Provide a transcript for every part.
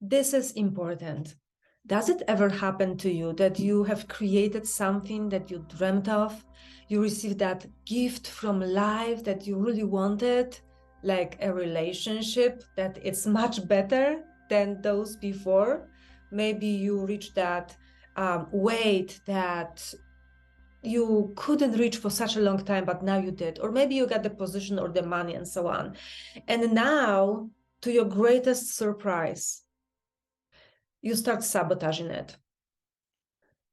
This is important. Does it ever happen to you that you have created something that you dreamt of? You received that gift from life that you really wanted, like a relationship that it's much better than those before? Maybe you reached that weight that you couldn't reach for such a long time, but now you did. Or maybe you got the position or the money and so on. And now, to your greatest surprise, you start sabotaging it.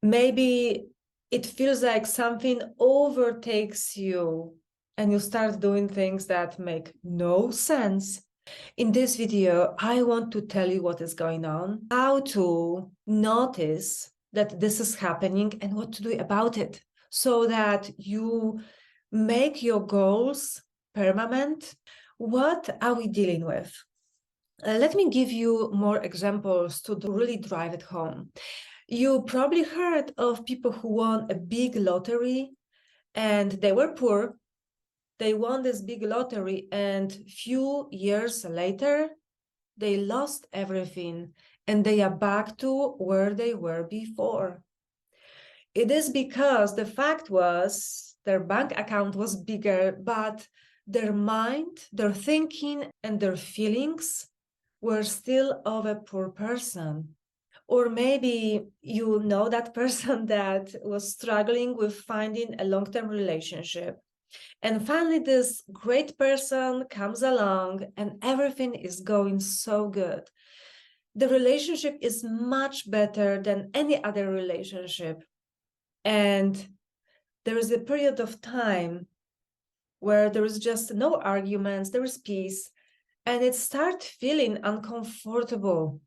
Maybe it feels like something overtakes you and you start doing things that make no sense. In this video, I want to tell you what is going on, how to notice that this is happening and what to do about it so that you make your goals permanent. What are we dealing with? Let me give you more examples to really drive it home. You probably heard of people who won a big lottery and they were poor. They won this big lottery and few years later, they lost everything and they are back to where they were before. It is because the fact was their bank account was bigger, but their mind, their thinking, and their feelings were still of a poor person. Or maybe you know that person that was struggling with finding a long-term relationship. And finally, this great person comes along and everything is going so good. The relationship is much better than any other relationship. And there is a period of time where there is just no arguments, there is peace, and it starts feeling uncomfortable.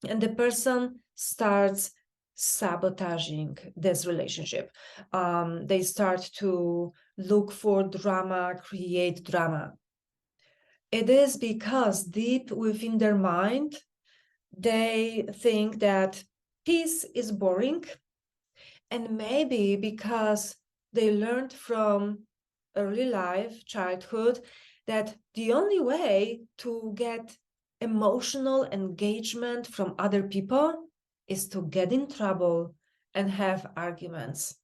And the person starts sabotaging this relationship. They start to look for drama, create drama. It is because deep within their mind, they think that peace is boring. And maybe because they learned from early life, childhood, that the only way to get emotional engagement from other people is to get in trouble and have arguments.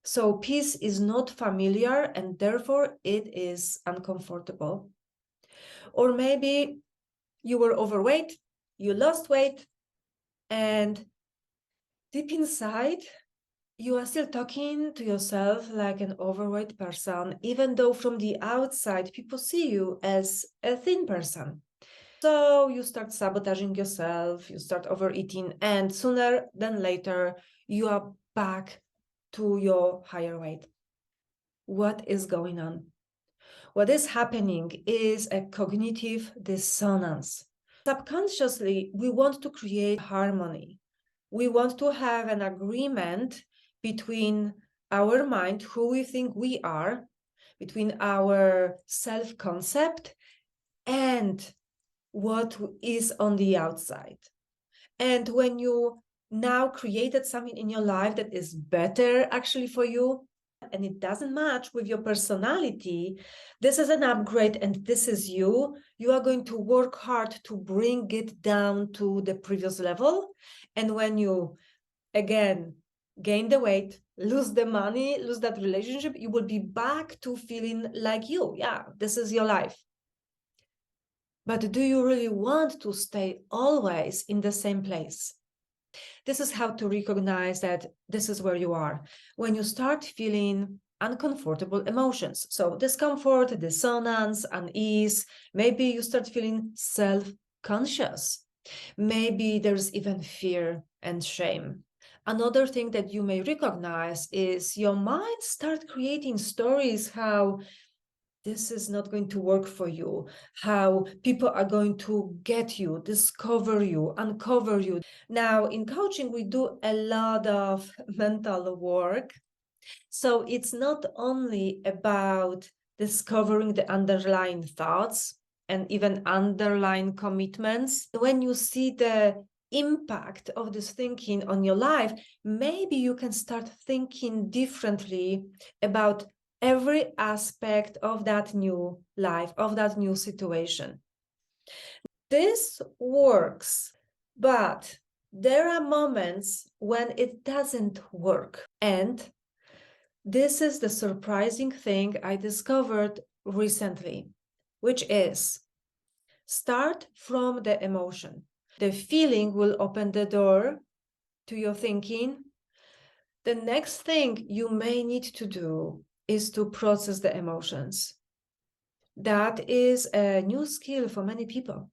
So peace is not familiar and therefore it is uncomfortable. Or maybe you were overweight, you lost weight, and deep inside, you are still talking to yourself like an overweight person, even though from the outside, people see you as a thin person. So you start sabotaging yourself, you start overeating, and sooner than later, you are back to your higher weight. What is going on? What is happening is a cognitive dissonance. Subconsciously, we want to create harmony. We want to have an agreement between our mind, who we think we are, between our self-concept and what is on the outside. And when you now created something in your life that is better actually for you, and it doesn't match with your personality, this is an upgrade and this is you. You are going to work hard to bring it down to the previous level. And when you, again, gain the weight, lose the money, lose that relationship, you will be back to feeling like you. Yeah, this is your life. But do you really want to stay always in the same place? This is how to recognize that this is where you are. When you start feeling uncomfortable emotions, so discomfort, dissonance, unease, maybe you start feeling self-conscious. Maybe there's even fear and shame. Another thing that you may recognize is your mind start creating stories how this is not going to work for you, how people are going to get you, discover you, uncover you. Now, in coaching, we do a lot of mental work. So it's not only about discovering the underlying thoughts and even underlying commitments. When you see the impact of this thinking on your life, maybe you can start thinking differently about every aspect of that new life, of that new situation. This works, but there are moments when it doesn't work. And this is the surprising thing I discovered recently, which is start from the emotion. The feeling will open the door to your thinking. The next thing you may need to do is to process the emotions. That is a new skill for many people.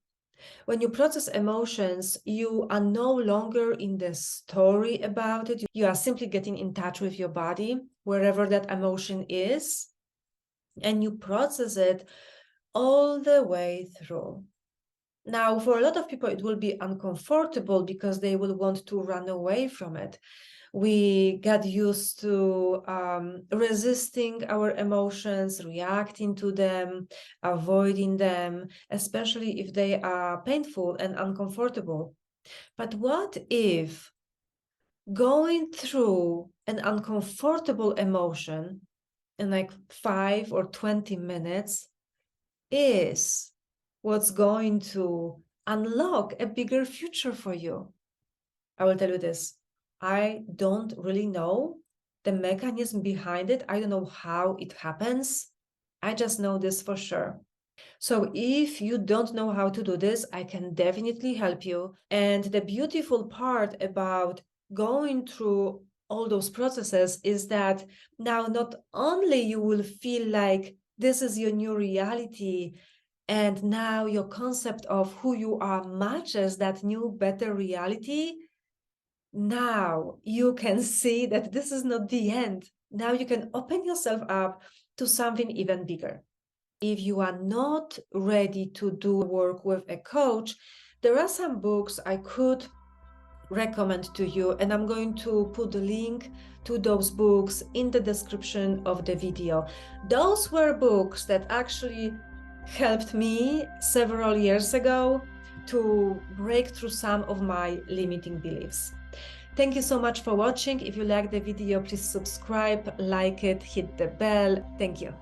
When you process emotions, you are no longer in the story about it. You are simply getting in touch with your body, wherever that emotion is, and you process it all the way through. Now, for a lot of people, it will be uncomfortable because they will want to run away from it. We got used to resisting our emotions, reacting to them, avoiding them, especially if they are painful and uncomfortable. But what if going through an uncomfortable emotion in like 5 or 20 minutes is what's going to unlock a bigger future for you? I will tell you this. I don't really know the mechanism behind it. I don't know how it happens. I just know this for sure. So if you don't know how to do this, I can definitely help you. And the beautiful part about going through all those processes is that now not only you will feel like this is your new reality, and now your concept of who you are matches that new, better reality. Now you can see that this is not the end. Now you can open yourself up to something even bigger. If you are not ready to do work with a coach, there are some books I could recommend to you, and I'm going to put the link to those books in the description of the video. Those were books that actually helped me several years ago to break through some of my limiting beliefs. Thank you so much for watching. If you like the video, please subscribe, like it, hit the bell. Thank you.